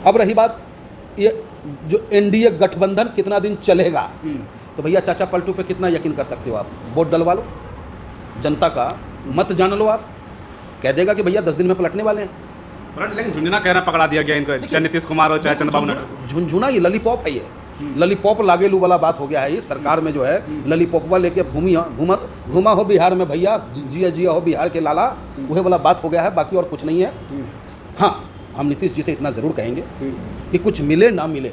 अब रही बात ये जो एनडीए गठबंधन कितना दिन चलेगा, तो भैया चाचा पलटू पे कितना यकीन कर सकते हो आप? वोट डलवा लो, जनता का मत जान लो, आप कह देगा कि भैया 10 दिन में पलटने वाले हैं। लेकिन झुंझुना कहना पकड़ा दिया गया इनको, चाहे नीतीश कुमार हो चाहे चंद्रबाबू नायडू। झुंझुना ये ललीपॉप है, ये ललीपॉप लागेलू वाला बात हो गया है। ये सरकार में जो है ललीपॉपवा लेके घूमा हो बिहार में भैया, जिया जिया हो बिहार के लाला, वही वाला बात हो गया है, बाकी और कुछ नहीं है। हाँ, हम नीतीश जी से इतना ज़रूर कहेंगे कि कुछ मिले ना मिले,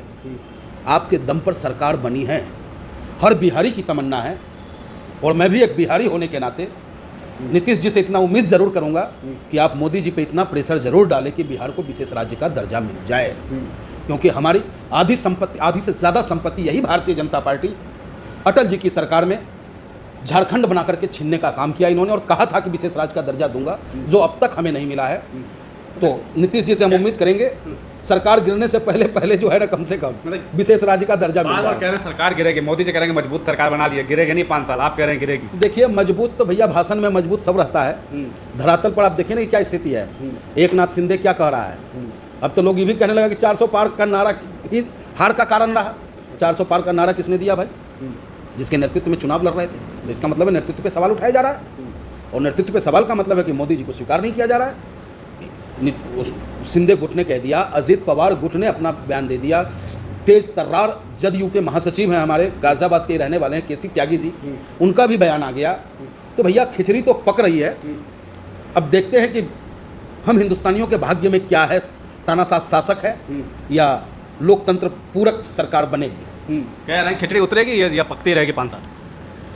आपके दम पर सरकार बनी है, हर बिहारी की तमन्ना है। और मैं भी एक बिहारी होने के नाते नीतीश जी से इतना उम्मीद ज़रूर करूंगा कि आप मोदी जी पे इतना प्रेशर ज़रूर डालें कि बिहार को विशेष राज्य का दर्जा मिल जाए, क्योंकि हमारी आधी से ज़्यादा संपत्ति यही भारतीय जनता पार्टी अटल जी की सरकार में झारखंड बना करके छीनने का काम किया इन्होंने, और कहा था कि विशेष राज्य का दर्जा दूंगा, जो अब तक हमें नहीं मिला है। तो नीतीश जी से हम उम्मीद करेंगे सरकार गिरने से पहले जो है ना, कम से कम विशेष राज्य का दर्जा मिल जाए। कह रहे हैं सरकार गिरेगी, मोदी जी कह रहे हैं मजबूत सरकार बना ली है, गिरेगी नहीं 5 साल, आप कह रहे हैं गिरेगी। देखिए मजबूत तो भैया भाषण में मजबूत सब रहता है, धरातल पर आप देखिए ना क्या स्थिति है। एकनाथ शिंदे क्या कह रहा है, अब तो लोग ये भी कहने लगा कि 400 पार का नारा ही हार का कारण रहा। 400 पार का नारा किसने दिया भाई? जिसके नेतृत्व में चुनाव लड़ रहे थे। तो इसका मतलब है नेतृत्व पे सवाल उठाया जा रहा है, और नेतृत्व पे सवाल का मतलब है कि मोदी जी को स्वीकार नहीं किया जा रहा है। शिंदे गुट ने कह दिया, अजित पवार गुट ने अपना बयान दे दिया, तेज तर्रार जदयू के महासचिव हैं हमारे गाजियाबाद के रहने वाले हैं केसी त्यागी जी, उनका भी बयान आ गया। तो भैया खिचड़ी तो पक रही है। अब देखते हैं कि हम हिंदुस्तानियों के भाग्य में क्या है, तानाशाह शासक है या लोकतंत्र पूरक सरकार बनेगी। कह रहे हैं खिचड़ी उतरेगी या पकती रहेगी 5 साल?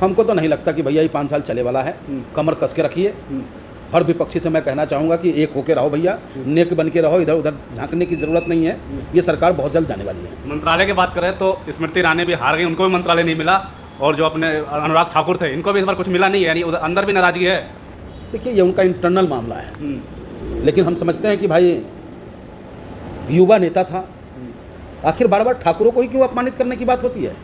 हमको तो नहीं लगता कि भैया ये 5 साल चले वाला है। कमर कस के रखिए। हर विपक्षी से मैं कहना चाहूँगा कि एक होके रहो भैया, नेक बन के रहो, इधर उधर झांकने की ज़रूरत नहीं है। ये सरकार बहुत जल्द जाने वाली है। मंत्रालय की बात करें तो स्मृति ईरानी भी हार गई, उनको भी मंत्रालय नहीं मिला, और जो अपने अनुराग ठाकुर थे इनको भी इस बार कुछ मिला नहीं है, यानी उधर अंदर भी नाराजगी है। देखिए ये उनका इंटरनल मामला है, लेकिन हम समझते हैं कि भाई युवा नेता था, आखिर बार बार ठाकुरों को ही क्यों अपमानित करने की बात होती है?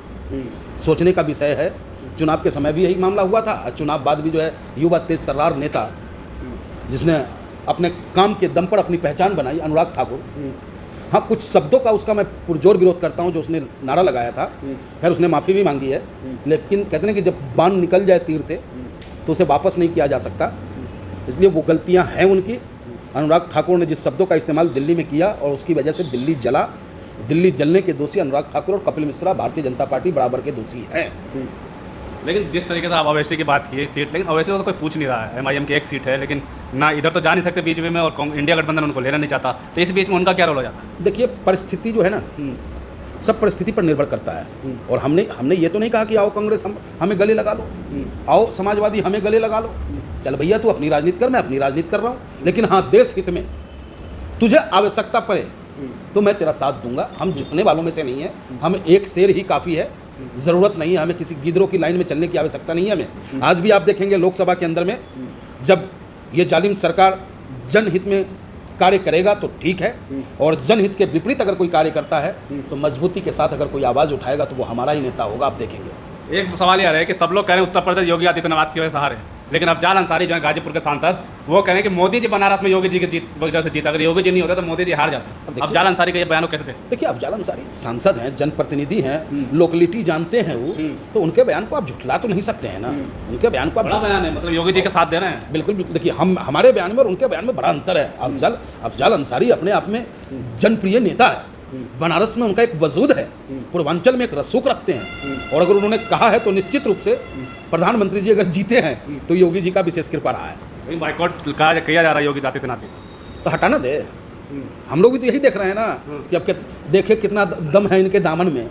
सोचने का विषय है। चुनाव के समय भी यही मामला हुआ था, चुनाव बाद भी जो है युवा तेज तर्रार नेता जिसने अपने काम के दम पर अपनी पहचान बनाई, अनुराग ठाकुर। हाँ, कुछ शब्दों का उसका मैं पुरजोर विरोध करता हूँ जो उसने नारा लगाया था। खैर उसने माफ़ी भी मांगी है, लेकिन कहते हैं कि जब बाण निकल जाए तीर से तो उसे वापस नहीं किया जा सकता, इसलिए वो गलतियाँ हैं उनकी। अनुराग ठाकुर ने जिस शब्दों का इस्तेमाल दिल्ली में किया और उसकी वजह से दिल्ली जला, दिल्ली जलने के दोषी अनुराग ठाकुर और कपिल मिश्रा भारतीय जनता पार्टी बराबर के दोषी हैं। लेकिन जिस तरीके से आप अवैसी की बात की सीट, लेकिन अवैसी को तो कोई पूछ नहीं रहा है। MIM की एक सीट है, लेकिन ना इधर तो जा नहीं सकते बीजेपी में, और इंडिया गठबंधन उनको लेना नहीं चाहता, तो इस बीच में उनका क्या रोल हो जाता है? देखिए परिस्थिति जो है ना, सब परिस्थिति पर निर्भर करता है। और हमने ये तो नहीं कहा कि आओ कांग्रेस हमें गले लगा लो, आओ समाजवादी हमें गले लगा लो। चल भैया तू अपनी राजनीति कर, मैं अपनी राजनीति कर रहा हूँ, लेकिन हाँ देश हित में तुझे आवश्यकता पड़े तो मैं तेरा साथ दूंगा। हम झुकने वालों में से नहीं है, हमें एक शेर ही काफ़ी है, ज़रूरत नहीं है हमें किसी गिदरों की लाइन में चलने की आवश्यकता नहीं है हमें। आज भी आप देखेंगे लोकसभा के अंदर में जब ये जालिम सरकार जनहित में कार्य करेगा तो ठीक है, और जनहित के विपरीत अगर कोई कार्य करता है तो मजबूती के साथ अगर कोई आवाज़ उठाएगा तो वो हमारा ही नेता होगा। आप देखेंगे। एक सवाल यह है कि सब लोग कह रहे हैं उत्तर प्रदेश योगी आदित्यनाथ की वजह से हारे, लेकिन अफजाल अंसारी जो है गाजीपुर के सांसद, वो कह रहे हैं कि मोदी जी बनारस में योगी जी की वजह से जीता, अगर योगी जी नहीं होता तो मोदी जी हार जाते। अफजाल अंसारी का ये बयान कैसे थे? देखिए अफजाल अंसारी सांसद हैं, जनप्रतिनिधि हैं, लोकलिटी जानते हैं वो, तो उनके बयान को आप झुठला तो नहीं सकते हैं ना। उनके बयान को आप बयान है, मतलब योगी जी का साथ दे रहे हैं। बिल्कुल बिल्कुल। देखिए हमारे बयान में और उनके बयान में बड़ा अंतर है। अफजाल अंसारी अपने आप में जनप्रिय नेता है, बनारस में उनका एक वजूद है, पूर्वांचल में एक रसूख रखते हैं, और अगर उन्होंने कहा है तो निश्चित रूप से प्रधानमंत्री जी अगर जीते हैं तो योगी जी का विशेष कृपा रहा है। बाइकआउट किया जा रहा है योगी आदित्यनाथ, तो हटाना दे। हम लोग भी तो यही देख रहे हैं ना कि अब देखे कितना दम है इनके दामन में।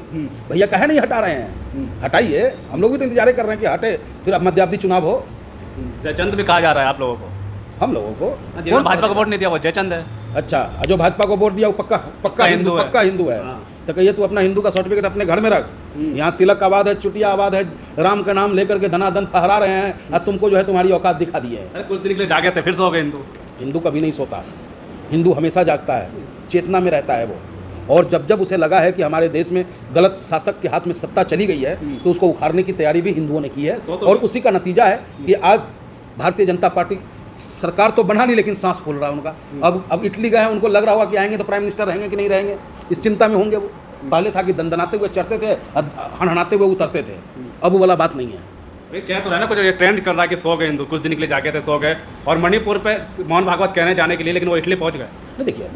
भैया कहे नहीं हटा रहे हैं, हटाइए। हम लोग भी तो इंतजार कर रहे हैं कि हटे, फिर अब मध्यावधि चुनाव हो। जयचंद भी कहा जा रहा है आप लोगों को, हम लोगों को जिन्होंने भाजपा को वोट नहीं दिया वो जयचंद है। अच्छा, जो भाजपा को वोट दिया वो पक्का हिंदू है। तो कहिए तू अपना हिंदू का सर्टिफिकेट अपने घर में रख। यहाँ तिलक आबाद है, चुटिया आबाद है, राम का नाम लेकर के धनाधन फहरा रहे हैं, और तुमको जो है तुम्हारी औकात दिखा दी है। अरे कुछ दिन के लिए जागे थे, फिर सो गए। हिंदू कभी नहीं सोता, हिंदू हमेशा जागता है, चेतना में रहता है वो। और जब उसे लगा है कि हमारे देश में गलत शासक के हाथ में सत्ता चली गई है तो उसको उखाड़ने की तैयारी भी हिंदुओं ने की है, और उसी का नतीजा है कि आज भारतीय जनता पार्टी सरकार तो बना ली लेकिन सांस फूल रहा है उनका। अब इटली गए हैं, उनको लग रहा होगा कि आएंगे तो प्राइम मिनिस्टर रहेंगे कि नहीं रहेंगे, इस चिंता में होंगे वो। पहले था कि दंदनाते हुए चढ़ते थे, हनहनाते हुए उतरते थे, अब वो वाला बात नहीं है। क्या तो है ना, कुछ ये ट्रेंड कर रहा है कि सो गए हिंदू, कुछ दिन के लिए जाके थे, सो गए। और मणिपुर पे मोहन भागवत कहने जाने के लिए, लेकिन वो इटली पहुंच गए। नहीं देखिए,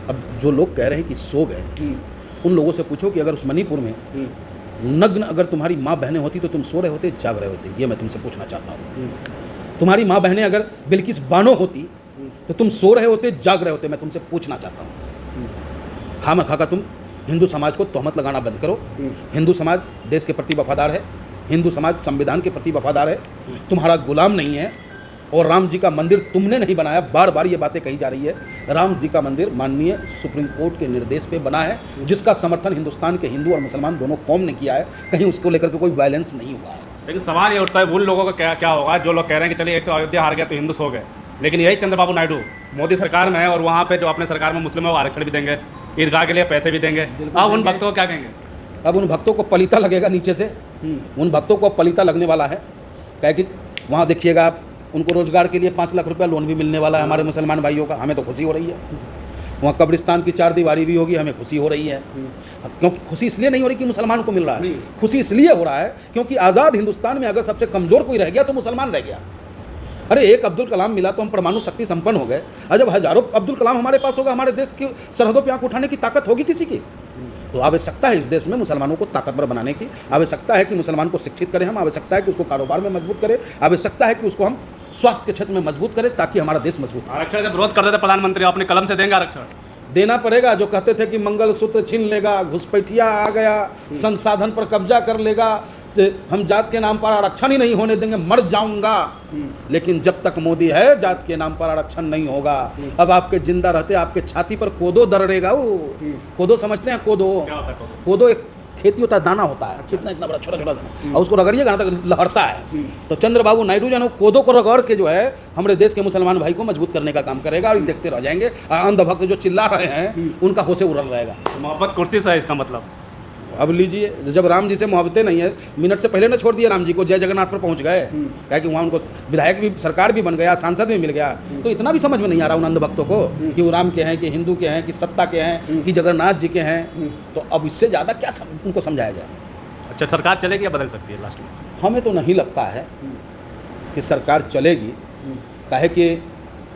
अब जो लोग कह रहे हैं कि सो गए, उन लोगों से पूछो कि अगर उस मणिपुर में नग्न अगर तुम्हारी माँ बहनें होती तो तुम सो रहे होते, जाग रहे होते? ये मैं तुमसे पूछना चाहता हूँ। तुम्हारी माँ बहनें अगर बिल्किस बानो होती तो तुम सो रहे होते, जाग रहे होते? मैं तुमसे पूछना चाहता हूँ। खामखा का तुम हिंदू समाज को तोहमत लगाना बंद करो। हिंदू समाज देश के प्रति वफादार है, हिंदू समाज संविधान के प्रति वफादार है, तुम्हारा गुलाम नहीं है। और राम जी का मंदिर तुमने नहीं बनाया, बार बार ये बातें कही जा रही है। राम जी का मंदिर माननीय सुप्रीम कोर्ट के निर्देश पे बना है, जिसका समर्थन हिंदुस्तान के हिंदू और मुसलमान दोनों कौम ने किया है। कहीं उसको लेकर के कोई वायलेंस नहीं हुआ है। लेकिन सवाल ये उठता है उन लोगों का क्या होगा जो लोग कह रहे हैं कि चलिए एक तो अयोध्या हार गया तो हिंदू सो गए, लेकिन यही चंद्रबाबू नायडू मोदी सरकार में है और वहाँ पे जो अपने सरकार में मुस्लिमों को आरक्षण भी देंगे, ईदगाह के लिए पैसे भी देंगे। अब उन भक्तों को क्या कहेंगे? अब उन भक्तों को पलीता लगेगा नीचे से, उन भक्तों को पलीता लगने वाला है। क्या कि वहाँ देखिएगा आप, उनको रोजगार के लिए 5 लाख रुपया लोन भी मिलने वाला है हमारे मुसलमान भाइयों का। हमें तो खुशी हो रही है। वहाँ कब्रिस्तान की 4 दीवारी भी होगी, हमें खुशी हो रही है। क्योंकि खुशी इसलिए नहीं हो रही कि मुसलमान को मिल रहा है, खुशी इसलिए हो रहा है क्योंकि आज़ाद हिंदुस्तान में अगर सबसे कमज़ोर कोई रह गया तो मुसलमान रह गया। अरे एक अब्दुल कलाम मिला तो हम परमाणु शक्ति संपन्न हो गए, और जब हजारों अब्दुल कलाम हमारे पास होगा, हमारे देश की सरहदों पर आंख उठाने की ताकत होगी किसी की? तो आवश्यकता है इस देश में मुसलमानों को ताकतवर बनाने की, आवश्यकता है कि मुसलमान को शिक्षित करें हम, आवश्यकता है कि उसको कारोबार में मजबूत करें, आवश्यकता है कि उसको हम स्वास्थ्य के क्षेत्र में मजबूत करें ताकि हमारा देश मजबूत हो। आरक्षण जब विरोध करते थे प्रधानमंत्री, अपने कलम से देंगे आरक्षण? देना पड़ेगा। जो कहते थे कि मंगलसूत्र छीन लेगा, घुसपैठिया आ गया, संसाधन पर कब्जा कर लेगा, हम जात के नाम पर आरक्षण ही नहीं होने देंगे, मर जाऊंगा। लेकिन जब तक मोदी है जात के नाम पर आरक्षण नहीं होगा। अब आपके जिंदा रहते आपके छाती पर कोदो दर्रेगा। वो कोदो समझते हैं? कोदो, कोदो एक खेती होता है, दाना होता है, कितना इतना बड़ा छोटा छोटा दाना, और उसको रगड़िएगा ना तक लहरता है। तो चंद्रबाबू नायडू जो है कोदो को रगड़ के जो है हमारे देश के मुसलमान भाई को मजबूत करने का काम करेगा, और देखते रह जाएंगे। अंधभक्त जो चिल्ला रहे हैं उनका होशे उड़ल रहेगा। मोहब्बत कुर्सी से है इसका मतलब? अब लीजिए, जब राम जी से मोहब्बतें नहीं है, मिनट से पहले ना छोड़ दिया राम जी को, जय जगन्नाथ पर पहुंच गए। क्या कि वहाँ उनको विधायक भी, सरकार भी बन गया, सांसद भी मिल गया। तो इतना भी समझ में नहीं आ रहा उन अंधभक्तों को कि वो राम के हैं, कि हिंदू के हैं, कि सत्ता के हैं, कि जगन्नाथ जी के हैं। तो अब इससे ज़्यादा क्या उनको समझाया जाए? अच्छा, सरकार चलेगी या बदल सकती है लास्ट में? हमें तो नहीं लगता है कि सरकार चलेगी। काहे कि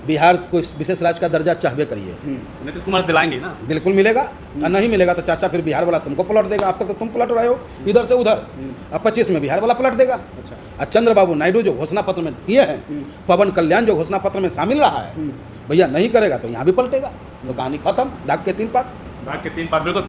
बिहार को विशेष राज्य का दर्जा चाहबे करिए, नीतीश कुमार दिलाएंगे ना? बिल्कुल मिलेगा। और नहीं मिलेगा तो चाचा फिर बिहार वाला तुमको पलट देगा। अब तक तो तुम पलट रहे हो इधर से उधर, अब 25 में बिहार वाला पलट देगा। अच्छा। और चंद्रबाबू नायडू जो घोषणा पत्र में किए हैं, पवन कल्याण जो घोषणा पत्र में शामिल रहा है, भैया नहीं करेगा तो यहाँ भी पलटेगा। तो कहानी खत्म। डाक के 3 पात। डाक के 3 पात, बिल्कुल।